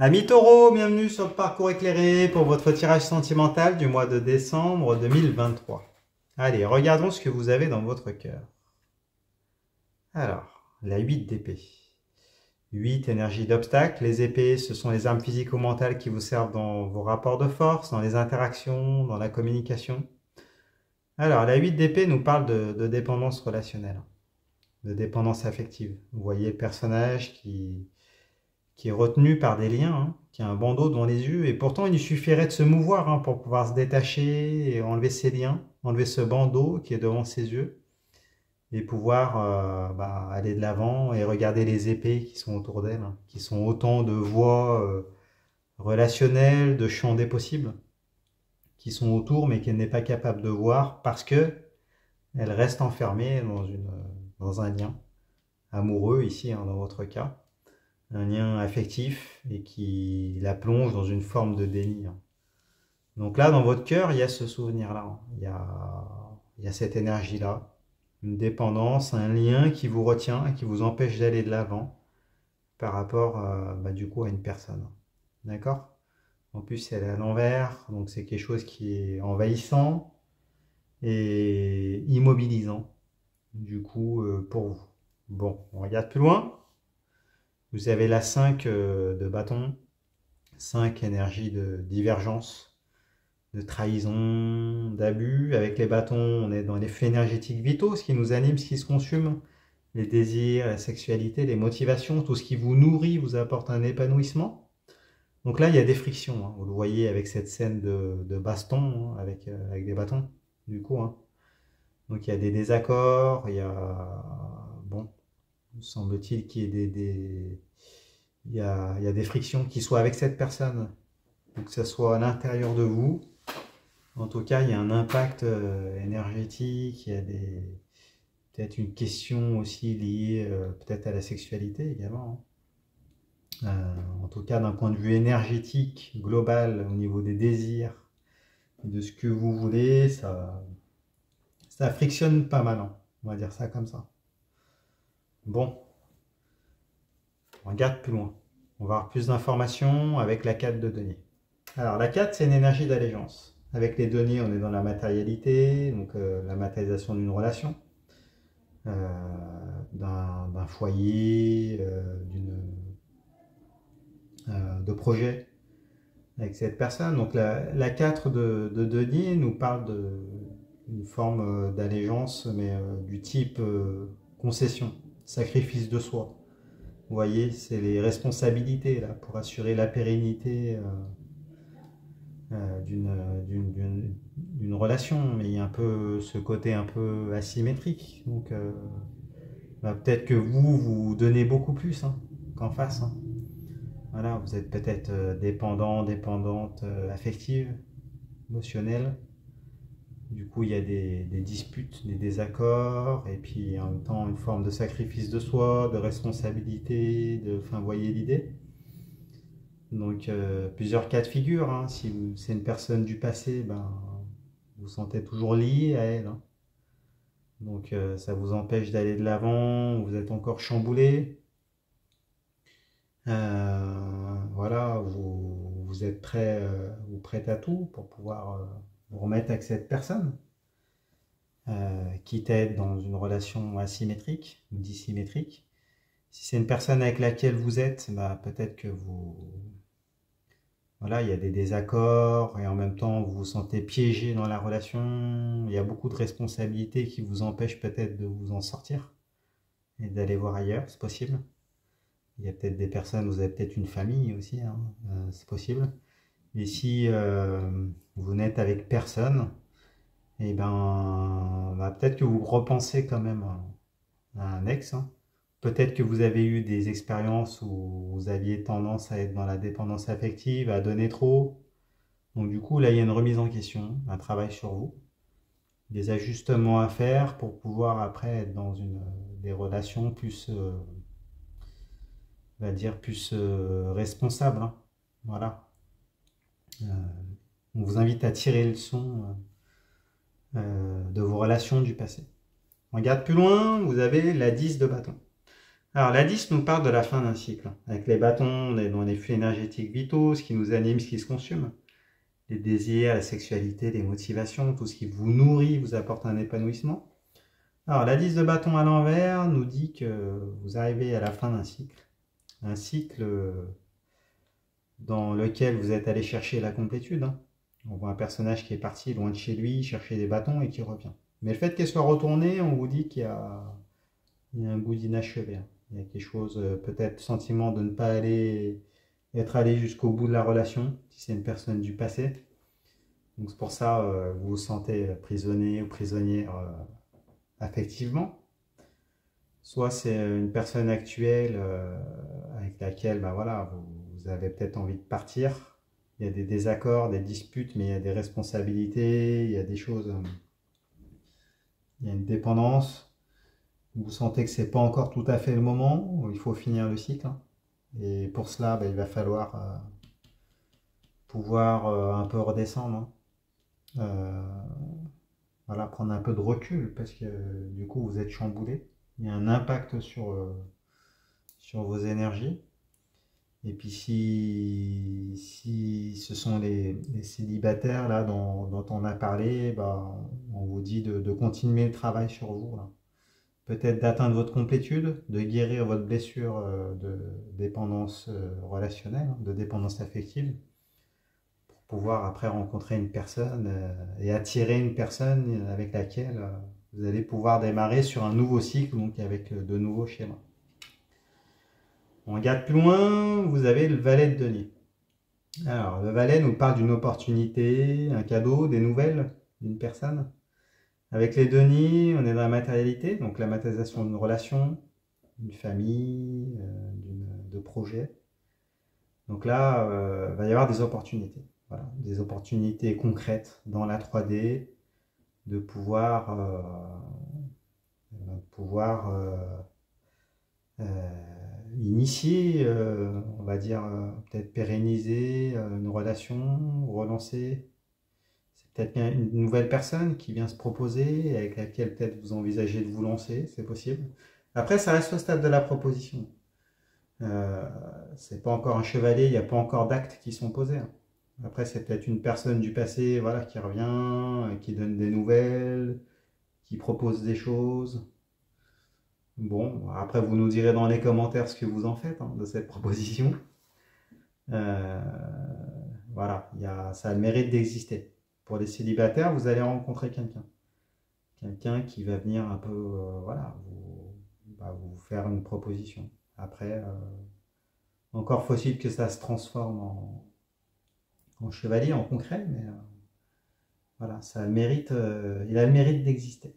Amis Taureau, bienvenue sur le parcours éclairé pour votre tirage sentimental du mois de décembre 2023. Allez, regardons ce que vous avez dans votre cœur. Alors, la 8 d'épée. 8, énergie d'obstacle. Les épées, ce sont les armes physiques ou mentales qui vous servent dans vos rapports de force, dans les interactions, dans la communication. Alors, la 8 d'épée nous parle de dépendance relationnelle, de dépendance affective. Vous voyez le personnage qui est retenu par des liens, qui a un bandeau devant les yeux, et pourtant il lui suffirait de se mouvoir pour pouvoir se détacher et enlever ses liens, enlever ce bandeau qui est devant ses yeux, et pouvoir aller de l'avant et regarder les épées qui sont autour d'elle, qui sont autant de voies relationnelles, de champs des possibles, qui sont autour mais qu'elle n'est pas capable de voir parce que elle reste enfermée dans un lien amoureux ici, dans votre cas. Un lien affectif et qui la plonge dans une forme de délire. Donc là, dans votre cœur, il y a ce souvenir-là. Il y a cette énergie-là. Une dépendance, un lien qui vous retient, qui vous empêche d'aller de l'avant par rapport du coup à une personne. D'accord? En plus, elle est à l'envers, donc c'est quelque chose qui est envahissant et immobilisant, du coup, pour vous. Bon, on regarde plus loin. Vous avez la 5 de bâton, 5 énergie de divergence, de trahison, d'abus. Avec les bâtons, on est dans les faits énergétiques vitaux, ce qui nous anime, ce qui se consume, les désirs, la sexualité, les motivations, tout ce qui vous nourrit, vous apporte un épanouissement. Donc là, il y a des frictions, vous le voyez avec cette scène de baston, avec des bâtons, du coup. Donc il y a des désaccords, il y a, bon, semble-t-il qu'il y ait il y a des frictions qui soient avec cette personne, ou que ce soit à l'intérieur de vous. En tout cas, il y a un impact énergétique, il y a peut-être une question aussi liée peut-être à la sexualité également. En tout cas, d'un point de vue énergétique, global, au niveau des désirs, de ce que vous voulez, ça frictionne pas mal, on va dire ça comme ça. Bon, on regarde plus loin. On va avoir plus d'informations avec la 4 de denier. Alors la 4, c'est une énergie d'allégeance. Avec les deniers, on est dans la matérialité, donc la matérialisation d'une relation, d'un foyer, de projet avec cette personne. Donc la 4 de denier nous parle d'une forme d'allégeance, mais du type concession, sacrifice de soi. Vous voyez, c'est les responsabilités là, pour assurer la pérennité d'une relation, mais il y a un peu ce côté un peu asymétrique. Donc peut-être que vous donnez beaucoup plus qu'en face. Voilà, vous êtes peut-être dépendant, dépendante, affective, émotionnelle. Du coup, il y a des disputes, des désaccords, et puis en même temps une forme de sacrifice de soi, de responsabilité, enfin, vous voyez l'idée. Donc, plusieurs cas de figure. Si c'est une personne du passé, vous vous sentez toujours lié à elle. Donc, ça vous empêche d'aller de l'avant, vous êtes encore chamboulé. Voilà, vous êtes prêt ou prête à tout pour pouvoir vous remettre avec cette personne. Quitte à être dans une relation asymétrique ou dissymétrique. Si c'est une personne avec laquelle vous êtes, peut-être que voilà, il y a des désaccords et en même temps vous vous sentez piégé dans la relation. Il y a beaucoup de responsabilités qui vous empêchent peut-être de vous en sortir et d'aller voir ailleurs, c'est possible. Il y a peut-être des personnes, vous avez peut-être une famille aussi, c'est possible. Et si vous n'êtes avec personne, et peut-être que vous repensez quand même à un ex. Peut-être que vous avez eu des expériences où vous aviez tendance à être dans la dépendance affective, à donner trop. Donc du coup, là, il y a une remise en question, un travail sur vous, des ajustements à faire pour pouvoir après être dans des relations plus, on va dire, plus responsables. Voilà. On vous invite à tirer le leçon de vos relations du passé. On regarde plus loin, vous avez la 10 de bâton. Alors, la 10 nous parle de la fin d'un cycle. Avec les bâtons, on est dans les flux énergétiques vitaux, ce qui nous anime, ce qui se consume. Les désirs, la sexualité, les motivations, tout ce qui vous nourrit, vous apporte un épanouissement. Alors, la 10 de bâton à l'envers nous dit que vous arrivez à la fin d'un cycle. Un cycle dans lequel vous êtes allé chercher la complétude. On voit un personnage qui est parti loin de chez lui, chercher des bâtons et qui revient. Mais le fait qu'elle soit retournée, on vous dit qu'il y a un goût d'inachevé. Il y a quelque chose, peut-être sentiment de ne pas être allé jusqu'au bout de la relation, si c'est une personne du passé. Donc c'est pour ça vous vous sentez prisonnier ou prisonnière affectivement. Soit c'est une personne actuelle avec laquelle bah voilà, vous avez peut-être envie de partir. Il y a des désaccords, des disputes, mais il y a des responsabilités, il y a des choses, il y a une dépendance. Vous sentez que c'est pas encore tout à fait le moment où il faut finir le cycle. Et pour cela, bah, il va falloir pouvoir un peu redescendre. Voilà, prendre un peu de recul parce que du coup vous êtes chamboulé. Il y a un impact sur vos énergies. Et puis si ce sont les célibataires là dont on a parlé, bah, on vous dit de continuer le travail sur vous. Peut-être d'atteindre votre complétude, de guérir votre blessure de dépendance relationnelle, de dépendance affective, pour pouvoir après rencontrer une personne et attirer une personne avec laquelle vous allez pouvoir démarrer sur un nouveau cycle, donc avec de nouveaux schémas. On regarde plus loin, vous avez le valet de denier. Alors, le valet nous parle d'une opportunité, un cadeau, des nouvelles d'une personne. Avec les deniers, on est dans la matérialité, donc la matérialisation d'une relation, d'une famille, de projets. Donc là, il va y avoir des opportunités. Voilà, des opportunités concrètes dans la 3D, de pouvoir initier, on va dire, peut-être pérenniser une relation, relancer. C'est peut-être une nouvelle personne qui vient se proposer, avec laquelle peut-être vous envisagez de vous lancer, c'est possible. Après, ça reste au stade de la proposition. C'est pas encore un chevalier, il n'y a pas encore d'actes qui sont posés. Après, c'est peut-être une personne du passé, voilà, qui revient, qui donne des nouvelles, qui propose des choses. Bon, après, vous nous direz dans les commentaires ce que vous en faites de cette proposition. Euh, voilà, ça a le mérite d'exister. Pour les célibataires, vous allez rencontrer quelqu'un. Quelqu'un qui va venir un peu, voilà, vous faire une proposition. Après, encore faut-il que ça se transforme en chevalier, en concret, mais voilà, ça a le mérite, il a le mérite d'exister.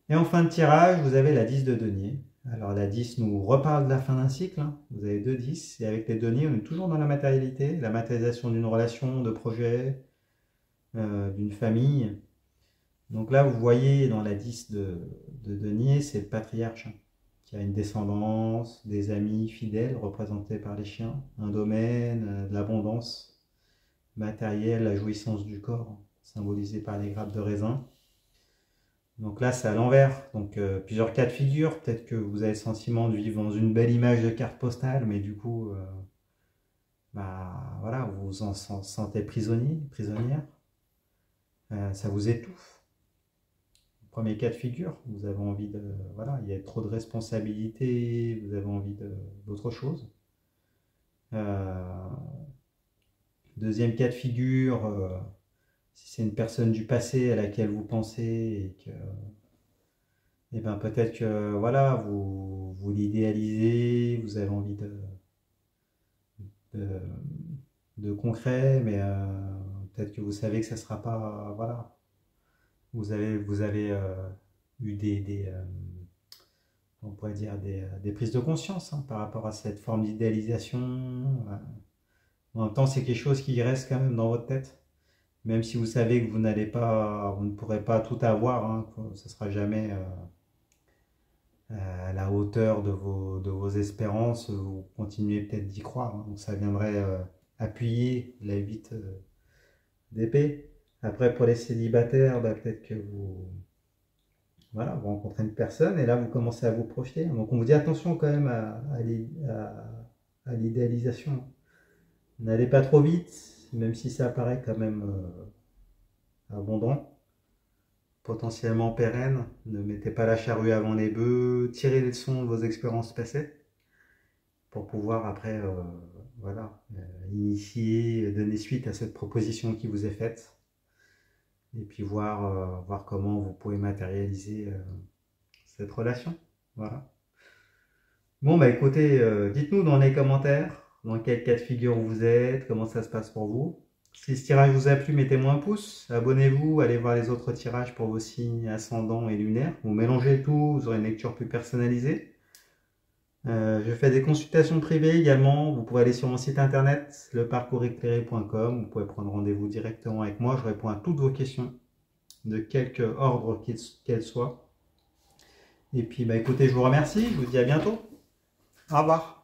Et en fin de tirage, vous avez la 10 de denier. Alors la 10 nous reparle de la fin d'un cycle. Vous avez deux 10, et avec les deniers, on est toujours dans la matérialité, la matérialisation d'une relation, de projet, d'une famille. Donc là, vous voyez dans la 10 de denier, c'est le patriarche qui a une descendance, des amis fidèles représentés par les chiens, un domaine, de l'abondance matérielle, la jouissance du corps, symbolisée par les grappes de raisin. Donc là, c'est à l'envers. Donc plusieurs cas de figure. Peut-être que vous avez le sentiment de vivre dans une belle image de carte postale, mais du coup, voilà, vous vous en sentez prisonnier, prisonnière. Ça vous étouffe. Premier cas de figure, vous avez envie de... Voilà, il y a trop de responsabilités, vous avez envie d'autre chose. Deuxième cas de figure, si c'est une personne du passé à laquelle vous pensez et que... Et ben peut-être que voilà, vous l'idéalisez, vous avez envie de, de concret, mais peut-être que vous savez que ça ne sera pas... Voilà, vous avez eu on pourrait dire des prises de conscience par rapport à cette forme d'idéalisation. En même temps, c'est quelque chose qui reste quand même dans votre tête. Même si vous savez que vous ne pourrez pas tout avoir, que ce ne sera jamais à la hauteur de vos espérances, vous continuez peut-être d'y croire. Donc ça viendrait appuyer la 8 d'épée. Après, pour les célibataires, peut-être que voilà, vous rencontrez une personne et là, vous commencez à vous projeter. Donc, on vous dit attention quand même à l'idéalisation. N'allez pas trop vite, même si ça paraît quand même abondant, potentiellement pérenne. Ne mettez pas la charrue avant les bœufs. Tirez les leçons de vos expériences passées pour pouvoir après voilà, initier, donner suite à cette proposition qui vous est faite et puis voir comment vous pouvez matérialiser cette relation. Voilà. Bon, bah écoutez, dites-nous dans les commentaires dans quel cas de figure vous êtes, comment ça se passe pour vous. Si ce tirage vous a plu, mettez-moi un pouce, abonnez-vous, allez voir les autres tirages pour vos signes ascendants et lunaires. Vous mélangez tout, vous aurez une lecture plus personnalisée. Je fais des consultations privées également. Vous pouvez aller sur mon site internet, leparcourseclairé.com. Vous pouvez prendre rendez-vous directement avec moi. Je réponds à toutes vos questions, de quelque ordre qu'elles soient. Et puis, bah, écoutez, je vous remercie. Je vous dis à bientôt. Au revoir.